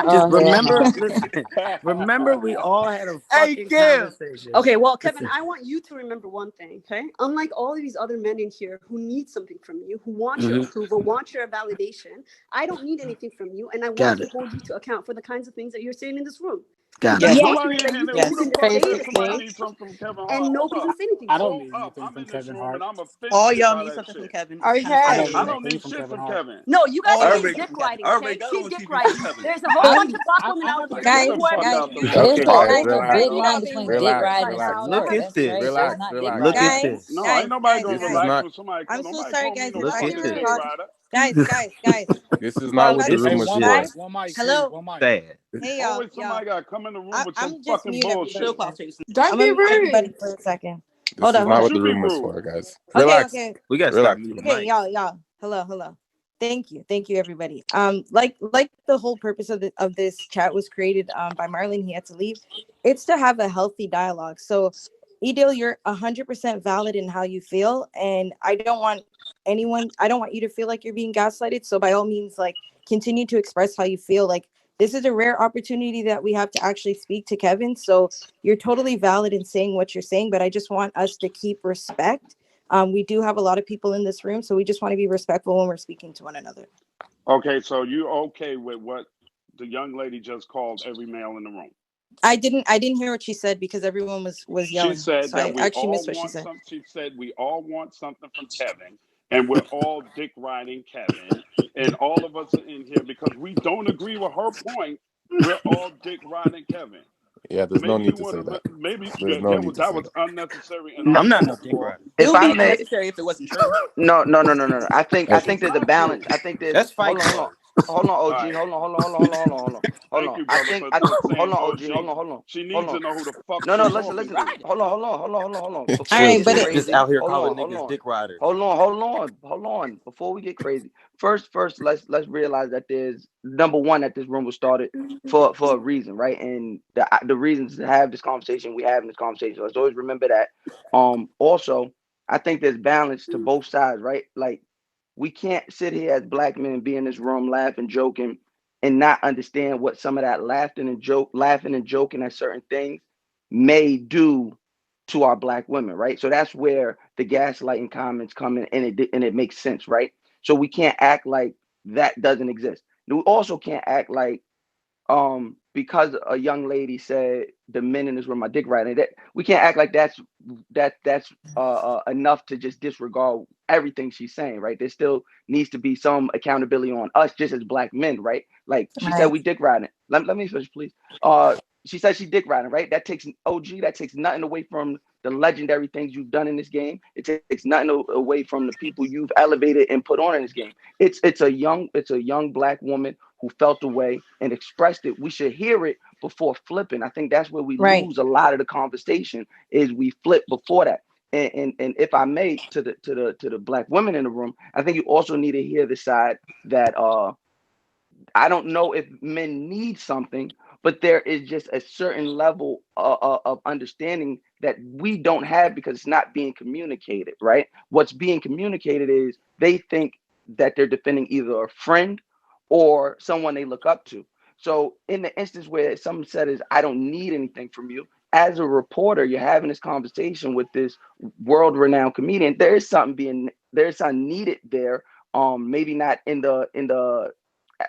Just remember, listen, remember, we all had a fucking conversation. Okay, well, Kevin, I want you to remember one thing, okay? Unlike all of these other men in here who need something from you, who want your approval, want your validation, I don't need anything from you, and I want to hold you to account for the kinds of things that you're saying in this room. Got Yes, it. Somebody in here you who can the fuck say said this somebody much, needs something from Kevin Hart? and nobody's gonna say anything. I don't need anything I'm from in this Kevin room Hart. and I'm offended. All y'all by need that something from shit. Kevin. Okay. I don't I need don't anything need from shit Kevin from Hart. Kevin. No, you guys All are y'all just need dick from Kevin. riding, okay? Keep dick riding. There's a whole I bunch of black I, women I out never here get Guys, the who are fuck guys, out the there way. is Okay, a guys, line, a relax, big screaming line out being between raped dick relax, right riding and relax, now. Look support. at That's this. right. That's relax, not dick relax. Look riding. at Guys, this. No, ain't guys, nobody guys, gonna This is guys. relax not. when somebody I'm so nobody sorry, call me guys. no If Look I at fucking can this. dick talk, rider. guys. This is not Well, what let the This me. room is was One for. mic, Guys, just one mic, please. hello. One mic. sad. Hey, y'all, Always somebody gotta come in the room with some I'm just fucking mute everybody. bullshit. For a second. Don't I'm be gonna mute everybody rude. for a second. This Hold is on, hold not Don't on. what you the be room was rude. for, guys. Okay, Relax. okay. We gotta stop Relax. muting Okay, Mike. y'all. Hello. Thank you, everybody. Like the whole purpose of this chat was created by Marlon. He had to leave. It's to have a healthy dialogue. So, Edil, you're 100% valid in how you feel, and I don't want you to feel like you're being gaslighted. So, by all means, like continue to express how you feel. Like this is a rare opportunity that we have to actually speak to Kevin. So, you're totally valid in saying what you're saying, but I just want us to keep respect. We do have a lot of people in this room, so we just want to be respectful when we're speaking to one another. Okay, so you okay with what the young lady just called every male in the room? I didn't hear what she said because everyone was She yelling. said So I that we actually all missed what she want said. some. She said we all want something from Kevin, and we're all dick riding Kevin, and all of us are in here because we don't agree with her point. We're all dick riding Kevin. Yeah, there's no Maybe need you to want say to. that. Maybe There's no need to that say was that. unnecessary and No, I'm not no uncalled dick for. rider. It if would I be may, unnecessary if it wasn't true. no. I Okay. think there's a Not balance. true. I think there's. That's Hold fighting on, hold on. words. Hold on, All OG. right. Hold Thank on. you, brother, for Hold saying on, OG. OG. She Hold needs on. to know who the fuck No, she's listen, talking listen. to. Hold on. All Before we right, get but Shit, it, just crazy, out here calling niggas dick riders. hold on. Before we get crazy, first, let's realize that there's number one that this room was started for a reason, right? And the reasons to have this conversation, we have in this conversation. Let's always remember that. Also, I think there's balance to both sides, right? Like we can't sit here as black men and be in this room laughing, joking, and not understand what some of that laughing and joking at certain things may do to our black women, right? So that's where the gaslighting comments come in, and it makes sense, right? So we can't act like that doesn't exist. We also can't act like because a young lady said the men in this room are dick riding, that we can't act like that's enough to just disregard everything she's saying, right? There still needs to be some accountability on us just as black men, right? Like she said right. we dick riding. Let me finish, please. She said she dick riding, right? That takes that takes nothing away from the legendary things you've done in this game. It takes nothing away from the people you've elevated and put on in this game. It's a young black woman who felt the way and expressed it. We should hear it before flipping. I think that's where we Right. lose a lot of the conversation is we flip before that. And if I may, to the black women in the room, I think you also need to hear the side that I don't know if men need something, but there is just a certain level of understanding that we don't have because it's not being communicated, right? What's being communicated is they think that they're defending either a friend or someone they look up to. So in the instance where someone said is I don't need anything from you, as a reporter, you're having this conversation with this world-renowned comedian. There's something needed there. Maybe not in the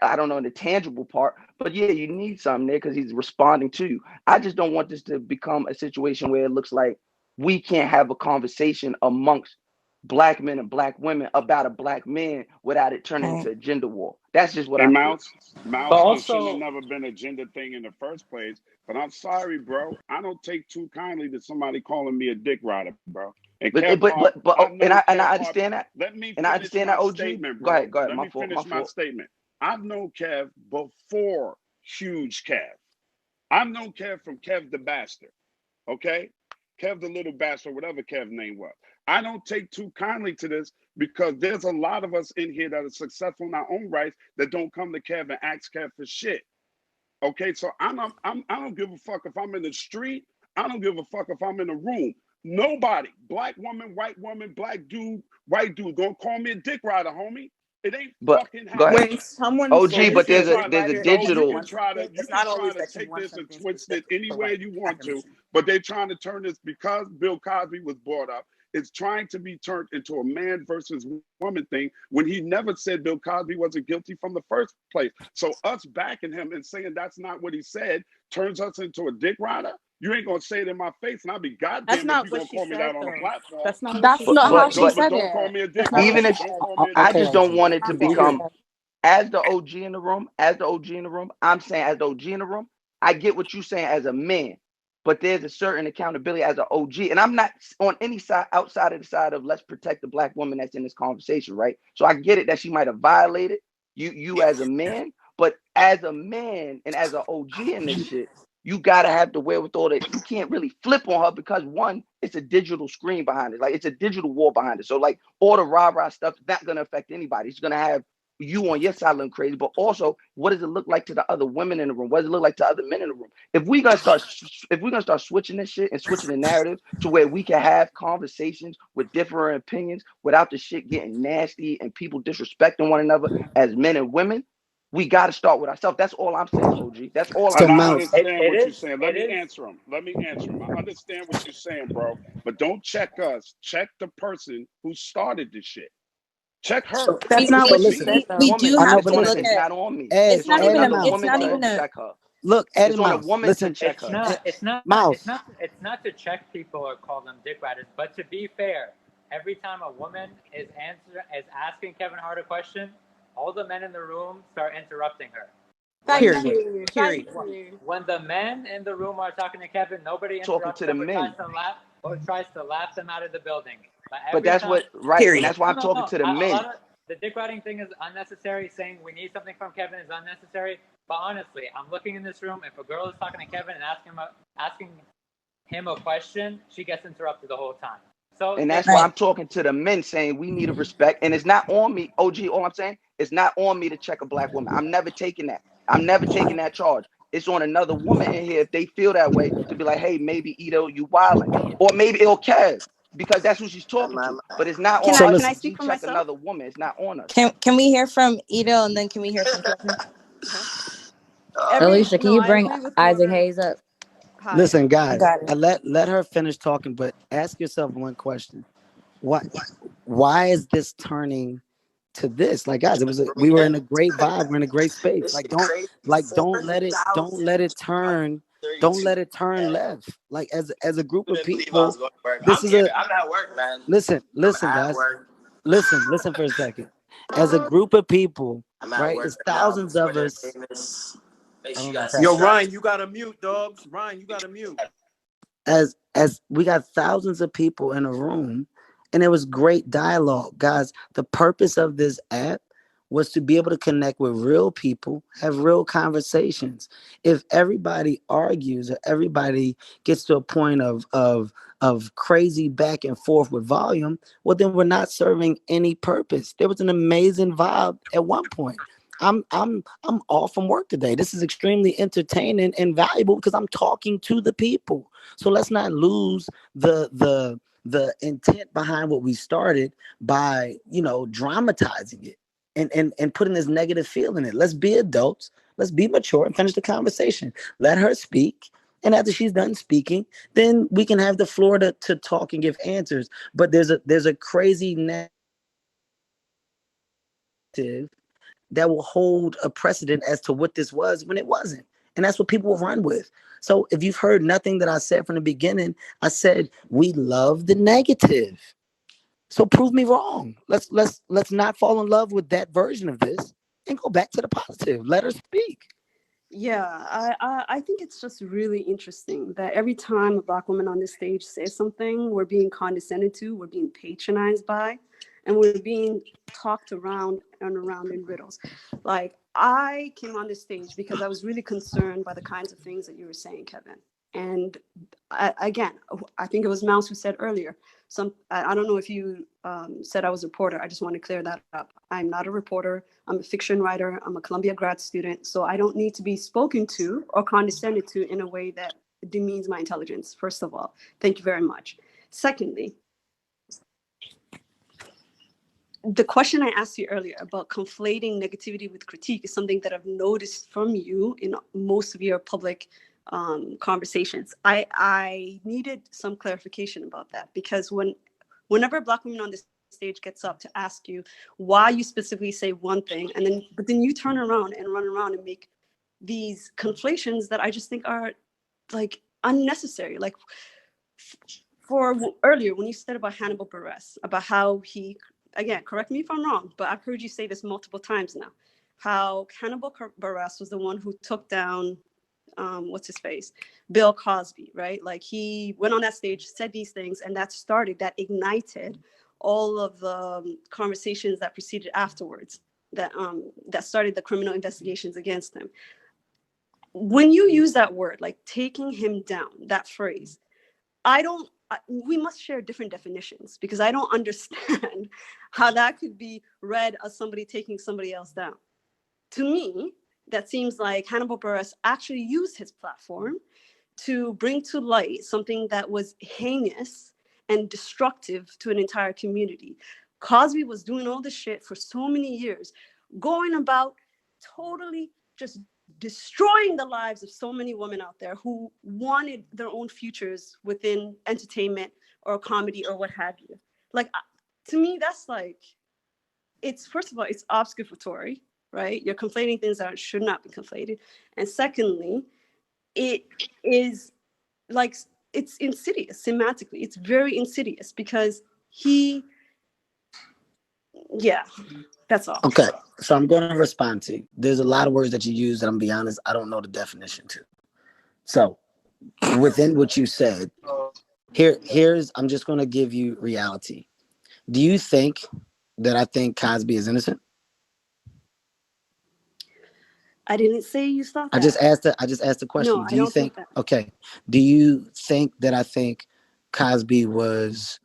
I don't know in the tangible part, but yeah, you need something there because he's responding to you. I just don't want this to become a situation where it looks like we can't have a conversation amongst black men and black women about a black man without it turning Right. into a gender war. That's just what And I feel. But Mouse, it shouldn't have also, never been a gender thing in the first place. But I'm sorry, bro. I don't take too kindly to somebody calling me a dick rider, bro. And But Kev Hart, oh, I've known and Kev I Hart. understand that, Let me and I finish understand my that. OG, statement, go bro. ahead, go ahead. Let My me fault, my finish my fault. statement. I've known Kev before Huge Kev. I've known Kev from Kev the Bastard. Okay? Kev the Little Bastard, whatever Kev's name was. I don't take too kindly to this because there's a lot of us in here that are successful in our own rights that don't come to Kev and ask Kev for shit. Okay, so I don't give a fuck if I'm in the street. I don't give a fuck if I'm in a room. Nobody, black woman, white woman, black dude, white dude, gonna call me a dick rider, homie. It ain't But fucking go ahead. happening. When someone OG, says but there's you're a divided, digital. You can try to it's not always that you take want this and something twist it specific any for, way like, you want to, affirmation. but they're trying to turn this because Bill Cosby was brought up. It's trying to be turned into a man versus woman thing when he never said Bill Cosby wasn't guilty from the first place. So us backing him and saying that's not what he said turns us into a dick rider. You ain't gonna say it in my face, and I'll be That's goddamn if not you're what gonna she call me said, that on a though. platform. That's not what That's she not how said. she But said don't call it. me a dick That's not what rider. Even she if Don't said. call me a I dick Okay, just rider. don't OG. want it to That's not what she become said. as the OG in the room, as the OG in the room, I'm saying as the OG in the room, I get what you're saying as a man, but there's a certain accountability as an OG. And I'm not on any side outside of the side of let's protect the black woman that's in this conversation, right? So I get it that she might have violated you as a man, but as a man and as an OG in this shit, you gotta have the wherewithal that you can't really flip on her because one, it's a digital screen behind it. Like it's a digital wall behind it. So like all the rah-rah stuff is not gonna affect anybody. It's gonna have you on your side looking crazy, but also what does it look like to the other women in the room? What does it look like to other men in the room? If we're gonna start switching this shit and switching the narrative to where we can have conversations with different opinions without the shit getting nasty and people disrespecting one another as men and women, we got to start with ourselves. That's all I'm saying, OG. That's all I'm So And I saying. Mouse, understand It what you're is. saying. Let It me is. answer him. Let me answer him. I understand what you're saying, bro. But don't check us. Check the person who started this shit. Check so her. That's not so what Don't she me. listen. said, We though. do Woman, I know, have it's but to on look it's listen. at. not on me. Ed, It's It's on not Ed even a. and another Mouse. It's woman not to even a. check her. Look, Ed It's and on a Mouse. woman to Listen, check her. It's not to check people or call them dick riders. But to be fair, every time a woman is asking Kevin Hart a question, all the men in the room start interrupting her. Thank Period. you. Period. Thank you. When the men in the room are talking to Kevin, nobody Talking interrupts to the them men. or tries to laugh them out of the building. But But every that's time, what right, and Period. that's why I'm talking no. to the A men. lot of the dick riding thing is unnecessary. Saying we need something from Kevin is unnecessary. But honestly, I'm looking in this room. If a girl is talking to Kevin and asking him a question, she gets interrupted the whole time. So And take that's why Right. I'm talking to the men saying we need a respect. And it's not on me, OG. All I'm saying, it's not on me to check a black woman. I'm never taking that. I'm never taking that charge. It's on another woman in here if they feel that way to be like, hey, maybe Ito, you wildin'. Or maybe it'll Kev, because that's who she's talking to. But it's not Can on so I us can to I listen. speak G for check myself? another woman. It's not on us. Can we hear from Ito and then can we hear from Kevin? Okay. Alicia, can No, you I bring agree with Isaac Nora. Hayes up? Hi. Listen, guys, Got it. let her finish talking, but ask yourself one question. What why is this turning to this? Like, guys, we were in a great vibe, we're in a great space. Don't let it turn, don't let it turn left. Like as a group of people, this is a listen, guys. Listen for a second. As a group of people, right? It's thousands of us. I don't know. Yo, Ryan, you got to mute, dogs. Ryan, you got to mute. As we got thousands of people in a room and it was great dialogue, guys. The purpose of this app was to be able to connect with real people, have real conversations. If everybody argues or everybody gets to a point of crazy back and forth with volume, well, then we're not serving any purpose. There was an amazing vibe at one point. I'm off from work today. This is extremely entertaining and valuable because I'm talking to the people. So let's not lose the intent behind what we started by, dramatizing it and putting this negative feel in it. Let's be adults. Let's be mature and finish the conversation. Let her speak. And after she's done speaking, then we can have the floor to talk and give answers. But there's a crazy narrative that will hold a precedent as to what this was when it wasn't. And that's what people will run with. So if you've heard nothing that I said from the beginning, I said we love the negative. So prove me wrong. Let's not fall in love with that version of this and go back to the positive. Let her speak. Yeah, I think it's just really interesting that every time a Black woman on this stage says something, we're being condescended to, we're being patronized by, and we're being talked around and around in riddles. Like, I came on this stage because I was really concerned by the kinds of things that you were saying, Kevin. And again, I think it was Mouse who said earlier, I don't know if you said I was a reporter. I just want to clear that up. I'm not a reporter. I'm a fiction writer. I'm a Columbia grad student. So I don't need to be spoken to or condescended to in a way that demeans my intelligence, first of all. Thank you very much. Secondly, the question I asked you earlier about conflating negativity with critique is something that I've noticed from you in most of your public conversations. I needed some clarification about that, because whenever a Black woman on this stage gets up to ask you why you specifically say one thing, but then you turn around and run around and make these conflations that I just think are like unnecessary. Like for earlier when you said about Hannibal Buress, about how he, again, correct me if I'm wrong, but I've heard you say this multiple times now, how Hannibal Buress was the one who took down what's his face, Bill Cosby, right? Like he went on that stage, said these things, and that ignited all of the conversations that proceeded afterwards, that started the criminal investigations against him. When you use that word, like taking him down, that phrase, we must share different definitions, because I don't understand how that could be read as somebody taking somebody else down. To me, that seems like Hannibal Buress actually used his platform to bring to light something that was heinous and destructive to an entire community. Cosby was doing all this shit for so many years, going about totally just destroying the lives of so many women out there who wanted their own futures within entertainment or comedy or what have you. Like, to me, that's like, it's, first of all, it's obfuscatory, right? You're conflating things that should not be conflated. And secondly, it is like, it's insidious semantically. It's very insidious, because that's all. Okay, so I'm going to respond to you. There's a lot of words that you use that, I'm gonna be honest, I don't know the definition to. So within what you said, here's I'm just going to give you reality. Do you think that I think Cosby is innocent? I didn't say you thought that. I just asked the question. No, I don't think that. Okay. Do you think that I think Cosby was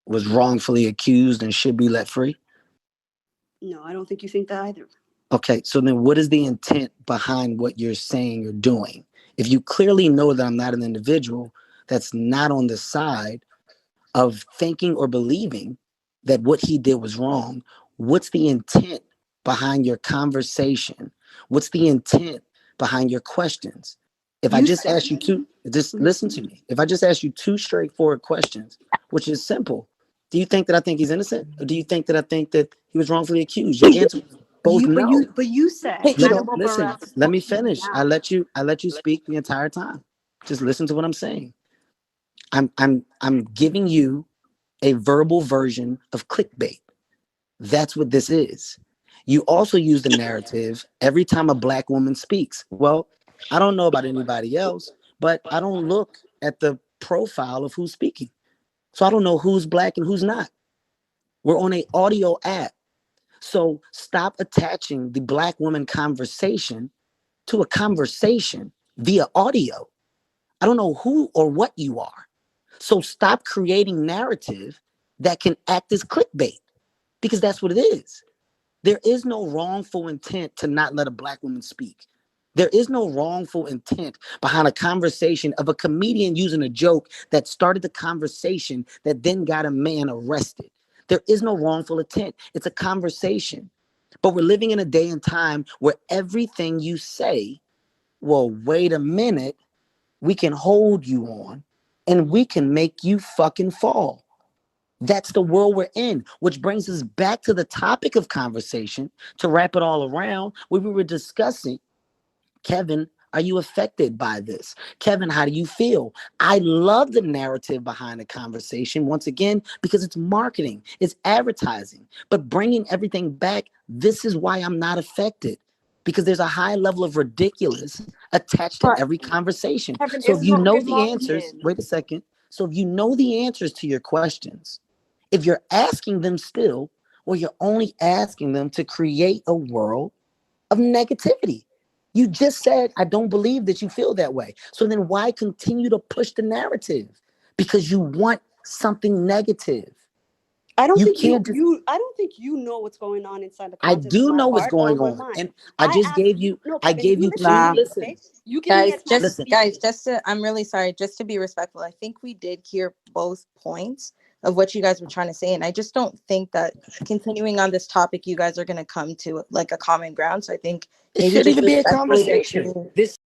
wrongfully accused and should be let free? No, I don't think you think that either. Okay, so then what is the intent behind what you're saying you're doing? If you clearly know that I'm not an individual that's not on the side of thinking or believing that what he did was wrong, what's the intent behind your conversation? What's the intent behind your questions? If I just ask you just listen to me. If I just ask you two straightforward questions, which is simple, do you think that I think he's innocent, or do you think that I think that he was wrongfully accused? Your answer both no. But you said listen. Let me finish. I let you speak the entire time. Just listen to what I'm saying. I'm giving you a verbal version of clickbait. That's what this is. You also use the narrative every time a Black woman speaks. Well, I don't know about anybody else, but I don't look at the profile of who's speaking. So I don't know who's Black and who's not. We're on an audio app. So stop attaching the Black woman conversation to a conversation via audio. I don't know who or what you are. So stop creating narrative that can act as clickbait, because that's what it is. There is no wrongful intent to not let a Black woman speak. There is no wrongful intent behind a conversation of a comedian using a joke that started the conversation that then got a man arrested. There is no wrongful intent. It's a conversation. But we're living in a day and time where everything you say, well, wait a minute, we can hold you on and we can make you fucking fall. That's the world we're in, which brings us back to the topic of conversation to wrap it all around, where we were discussing, Kevin, are you affected by this? Kevin, how do you feel? I love the narrative behind the conversation, once again, because it's marketing, it's advertising. But bringing everything back, this is why I'm not affected, because there's a high level of ridiculous attached to every conversation. Kevin, So if you know the answers, wait a second. So if you know the answers to your questions, if you're asking them still, well, you're only asking them to create a world of negativity. You just said, I don't believe that you feel that way. So then why continue to push the narrative? Because you want something negative. I don't think you know what's going on inside the content. I do know what's going on. And I just gave you listen. You can guys, I'm really sorry, just to be respectful. I think we did hear both points. what you guys were trying to say. And I just don't think that continuing on this topic, you guys are going to come to like a common ground. So I think It maybe shouldn't just even be a respectfully, conversation. This